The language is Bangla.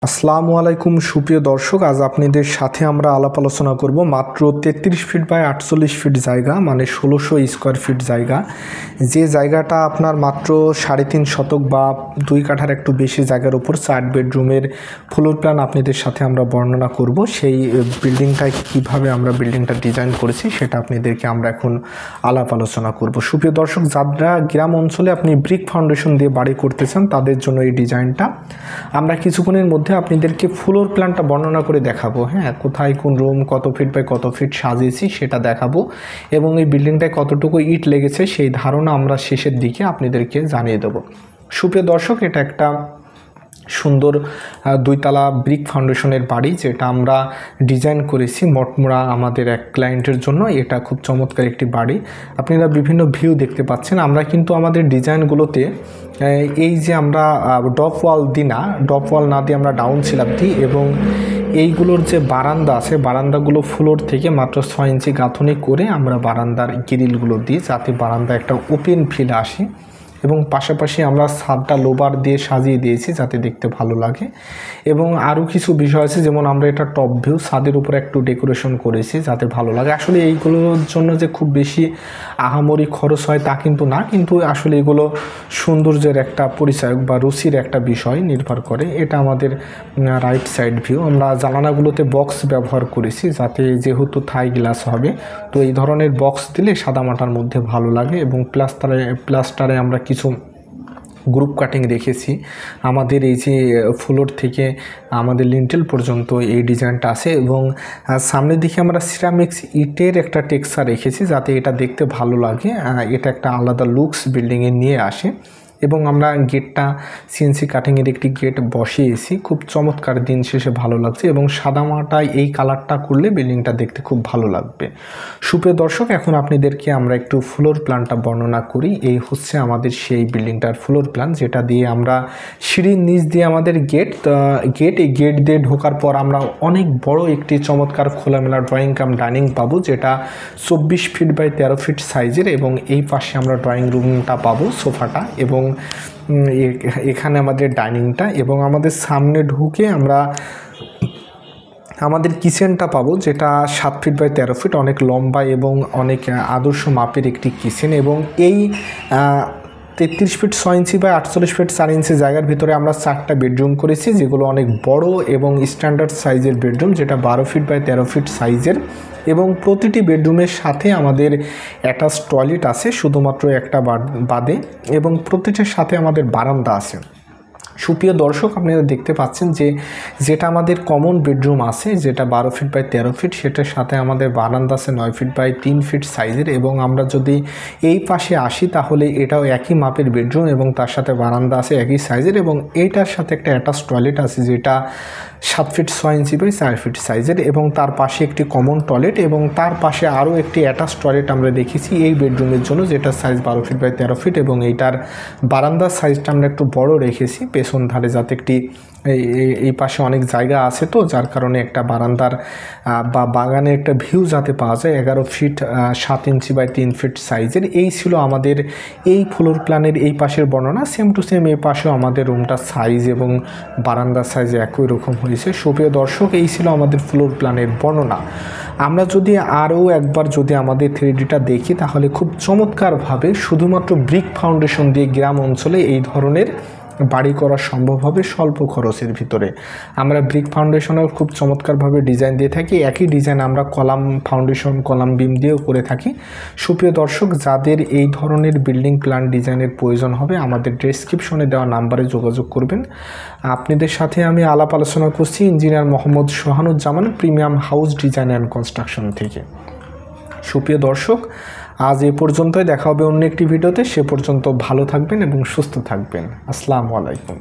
আসসালামু আলাইকুম সুপ্রিয় দর্শক, আজ আপনাদের সাথে আমরা আলাপ আলোচনা করব মাত্র 33 ফিট বাই 48 ফিট জায়গা, মানে 1600 স্কোয়ার ফিট জায়গা। যে জায়গাটা আপনার মাত্র 3.5 শতক বা 2 কাঠার একটু বেশি জায়গার উপর 4 বেডরুমের ফ্লোর প্ল্যান আপনাদের সাথে আমরা বর্ণনা করব। সেই বিল্ডিংটায় কীভাবে আমরা বিল্ডিংটা ডিজাইন করেছি সেটা আপনাদেরকে আমরা এখন আলাপ আলোচনা করব। সুপ্রিয় দর্শক, যারা গ্রাম অঞ্চলে আপনি ব্রিক ফাউন্ডেশন দিয়ে বাড়ি করতে চান তাদের জন্য এই ডিজাইনটা। আমরা কিছুক্ষণের মধ্যে আপনাদেরকে ফ্লোর প্ল্যানটা বর্ণনা করে দেখাবো। কোথায় কোন রুম কত ফিট বাই কত ফিট সাজিয়েছি সেটা দেখাবো, এবং এই বিল্ডিংটায় কতটুকু ইট লেগেছে সেই ধারণা আমরা শেষের দিকে আপনাদেরকে জানিয়ে দেবো। সুপ্রিয় দর্শক, এটা একটা সুন্দর 2 তলা ব্রিক ফাউন্ডেশনের বাড়ি, যেটা আমরা ডিজাইন করেছি মটমোড়া আমাদের এক ক্লায়েন্টের জন্য। এটা খুব চমৎকার একটি বাড়ি, আপনারা বিভিন্ন ভিউ দেখতে পাচ্ছেন। আমরা কিন্তু আমাদের ডিজাইনগুলোতে এই যে আমরা ডপ ওয়াল না দিয়ে আমরা ডাউন স্ল্যাব দিই, এবং এইগুলোর যে বারান্দা আছে বারান্দাগুলো ফ্লোর থেকে মাত্র 6 ইঞ্চি গাঁথনি করে আমরা বারান্দার গ্রিলগুলো দিই, যাতে বারান্দা একটা ওপেন ফিল আসে। এবং পাশাপাশি আমরা ছাদটা লোবার দিয়ে সাজিয়ে দিয়েছি যাতে দেখতে ভালো লাগে। এবং আরও কিছু বিষয় আছে, যেমন আমরা এটা টপ ভিউ ছাদের উপর একটু ডেকোরেশন করেছি যাতে ভালো লাগে। আসলে এইগুলোর জন্য যে খুব বেশি আহামরি খরচ হয় তা কিন্তু না, কিন্তু আসলে এগুলো সৌন্দর্যের একটা পরিচায়ক বা রুচির একটা বিষয় নির্ভর করে। এটা আমাদের রাইট সাইড ভিউ। আমরা জানালাগুলোতে বক্স ব্যবহার করেছি, যাতে যেহেতু থাই গ্লাস হবে তো এই ধরনের বক্স দিলে সাদামাটার মধ্যে ভালো লাগে। এবং প্লাস্টারে আমরা কিছু গ্রুপ কাটিং রেখেছি। আমাদের এই যে ফ্লোর থেকে আমাদের লিন্টেল পর্যন্ত এই ডিজাইনটা আছে, এবং সামনের দিকে আমরা সিরামিক্স ইটের একটা টেক্সচার রেখেছি যাতে এটা দেখতে ভালো লাগে। এটা একটা আলাদা লুকস বিল্ডিংয়ে নিয়ে আসে। এবং আমরা গেটটা সিএনসি কাটিংয়ের একটি গেট বসিয়েছি, খুব চমৎকার, দিন শেষে ভালো লাগছে। এবং সাদামাটায় এই কালারটা করলে বিল্ডিংটা দেখতে খুব ভালো লাগবে। সুপ্রিয় দর্শক, এখন আপনাদেরকে আমরা একটু ফ্লোর প্ল্যানটা বর্ণনা করি। এই হচ্ছে আমাদের সেই বিল্ডিংটার ফ্লোর প্ল্যান, যেটা দিয়ে আমরা সিঁড়ির নিচ দিয়ে আমাদের এই গেট দিয়ে ঢোকার পর আমরা অনেক বড় একটি চমৎকার খোলামেলা ড্রয়িং কাম ডাইনিং পাবো, যেটা 24 ফিট বাই 13 ফিট সাইজের। এবং এই পাশে আমরা ড্রয়িং রুমটা পাবো, সোফাটা, এবং এখানে আমাদের ডাইনিংটা। এবং আমাদের সামনে ঢুকে আমরা আমাদের কিচেনটা পাবো, যেটা 7 ফিট বাই 13 ফিট, অনেক লম্বা এবং অনেক আদর্শ মাপের একটি কিচেন। এবং এই 33 ফিট 6 ইঞ্চি বা 48 ফিট 4 ইঞ্চি জায়গার ভিতরে আমরা 4টা বেডরুম করেছি, যেগুলো অনেক বড় এবং স্ট্যান্ডার্ড সাইজের বেডরুম, যেটা 12 ফিট বাই 13 ফিট সাইজের। এবং প্রতিটি বেডরুমের সাথে আমাদের অ্যাটাচ টয়লেট আছে, শুধুমাত্র একটা বাদে। এবং প্রতিটির সাথে আমাদের বারান্দা আছে। সুপ্রিয় দর্শক, আপনারা দেখতে পাচ্ছেন যে যেটা আমাদের কমন বেডরুম আছে, যেটা 12 ফিট বাই 13 ফিট, সেটার সাথে আমাদের বারান্দা আছে 9 ফিট বাই 3 ফিট সাইজের। এবং আমরা যদি এই পাশে আসি তাহলে এটাও একই মাপের বেডরুম এবং তার সাথে বারান্দা আছে একই সাইজের। এবং এইটার সাথে একটা অ্যাটাচ টয়লেট আছে, যেটা 7 ফিট 6 ইঞ্চি বাই 4 ফিট সাইজের। এবং তার পাশে একটি কমন টয়লেট, এবং তার পাশে আরও একটি অ্যাটাচ টয়লেট আমরা দেখেছি এই বেডরুমের জন্য, যেটার সাইজ 12 ফিট বাই 13 ফিট। এবং এইটার বারান্দার সাইজটা আমরা একটু বড় রেখেছি পেছন ধারে, যাতে একটি এই পাশে অনেক জায়গা আছে, তো যার কারণে একটা বারান্দার বা বাগানের একটা ভিউ যাতে পাওয়া যায়। 11 ফিট 7 ইঞ্চি বাই 3 ফিট সাইজের। এই ছিল আমাদের এই ফ্লোর প্ল্যানের এই পাশের বর্ণনা। সেম টু সেম এই পাশেও আমাদের রুমটার সাইজ এবং বারান্দার সাইজ একই রকম হয়েছে। সুপ্রিয় দর্শক, এই ছিল আমাদের ফ্লোর প্ল্যানের বর্ণনা। আমরা যদি আরও একবার আমাদের 3Dটা দেখি তাহলে খুব চমৎকারভাবে শুধুমাত্র ব্রিক ফাউন্ডেশন দিয়ে গ্রাম অঞ্চলে এই ধরনের বাড়ি করা সম্ভব হবে স্বল্প খরচের ভিতরে। আমরা ব্রিক ফাউন্ডেশনেও খুব চমৎকারভাবে ডিজাইন দিয়ে থাকি। একই ডিজাইন আমরা কলাম ফাউন্ডেশন, কলাম বিম দিয়েও করে থাকি। সুপ্রিয় দর্শক, যাদের এই ধরনের বিল্ডিং প্ল্যান ডিজাইনের প্রয়োজন হবে আমাদের ডেসক্রিপশনে দেওয়া নাম্বারে যোগাযোগ করবেন। আপনাদের সাথে আমি আলাপ আলোচনা করছি engineer Mohammad Sohanuzzaman, premium house design and construction থেকে। সুপ্রিয় দর্শক, আজ এ পর্যন্তই, দেখা হবে অন্য একটি ভিডিওতে। সে পর্যন্ত ভালো থাকবেন এবং সুস্থ থাকবেন। আসসালামু আলাইকুম।